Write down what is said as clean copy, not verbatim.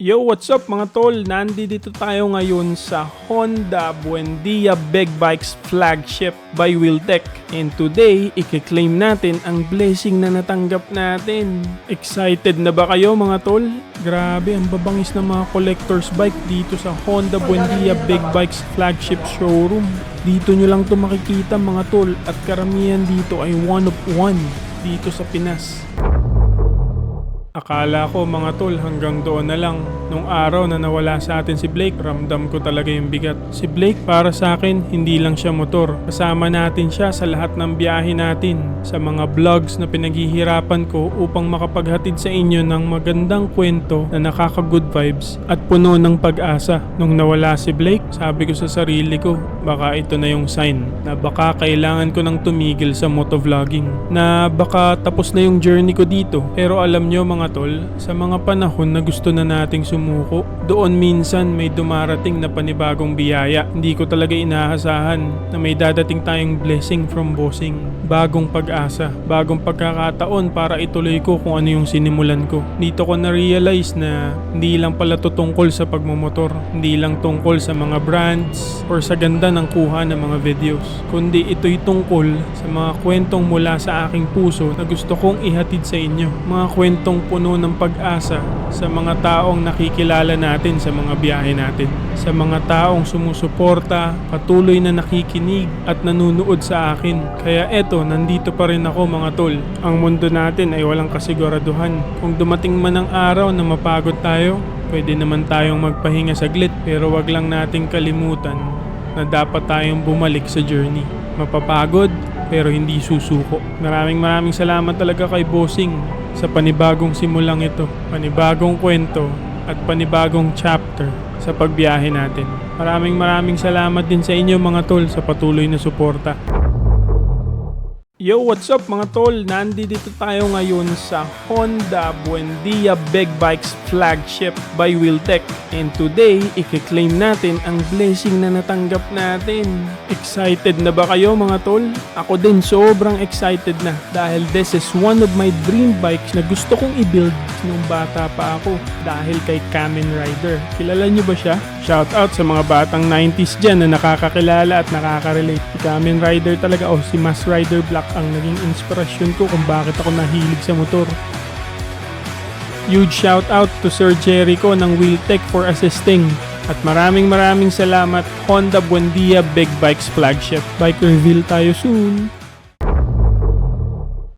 Yo, what's up mga tol? Nandito tayo ngayon sa Honda Buendia Big Bikes flagship by Wheeltech. And today, i-claim natin ang blessing na natanggap natin. Excited na ba kayo mga tol? Grabe, ang babangis ng mga collector's bike dito sa Honda Buendia Big Bikes flagship showroom. Dito nyo lang ito makikita mga tol at karamihan dito ay one of one dito sa Pinas. Akala ko mga tol hanggang doon na lang. Nung araw na nawala sa atin si Blake, ramdam ko talaga yung bigat. Si Blake para sa akin, hindi lang siya motor. Kasama natin siya sa lahat ng biyahe natin. Sa mga vlogs na pinaghihirapan ko upang makapaghatid sa inyo ng magandang kwento na nakaka-good vibes at puno ng pag-asa. Nung nawala si Blake, sabi ko sa sarili ko, baka ito na yung sign na baka kailangan ko nang tumigil sa motovlogging. Na baka tapos na yung journey ko dito. Pero alam nyo mga tol, sa mga panahon na gusto na nating sumuko, doon minsan may dumarating na panibagong biyaya. Hindi ko talaga inaasahan na may dadating tayong blessing from bossing. Bagong pag-asa, bagong pagkakataon para ituloy ko kung ano yung sinimulan ko. Dito ko na-realize na hindi lang pala to tungkol sa pagmumotor, hindi lang tungkol sa mga brands or sa ganda ng kuha ng mga videos, kundi ito'y tungkol sa mga kwentong mula sa aking puso na gusto kong ihatid sa inyo. Mga kwentong puno ng pag-asa sa mga taong nakikilala natin sa mga biyahe natin. Sa mga taong sumusuporta, patuloy na nakikinig at nanunood sa akin. Kaya eto, nandito pa rin ako mga tol. Ang mundo natin ay walang kasiguraduhan. Kung dumating man ang araw na mapagod tayo, pwede naman tayong magpahinga saglit. Pero wag lang nating kalimutan na dapat tayong bumalik sa journey. Mapapagod pero hindi susuko. Maraming salamat talaga kay Bossing sa panibagong simulang ito, panibagong kwento at panibagong chapter sa pagbiyahe natin. Maraming salamat din sa inyo mga tol sa patuloy na suporta. Yo, what's up mga tol? Nandito tayo ngayon sa Honda Buendia Big Bikes flagship by Wheeltech. And today, i-claim natin ang blessing na natanggap natin. Excited na ba kayo mga tol? Ako din sobrang excited na dahil this is one of my dream bikes na gusto kong i-build nung bata pa ako dahil kay Kamen Rider. Kilala nyo ba siya? Shout out sa mga batang 90s dyan na nakakakilala at nakaka-relate. Si Kamen Rider talaga o si Mass Rider Black ang naging inspirasyon ko kung bakit ako nahilig sa motor. Huge shout out to Sir Jericho ng Wheeltech for assisting. At maraming salamat Honda Buendia Big Bikes flagship. Bike reveal tayo soon.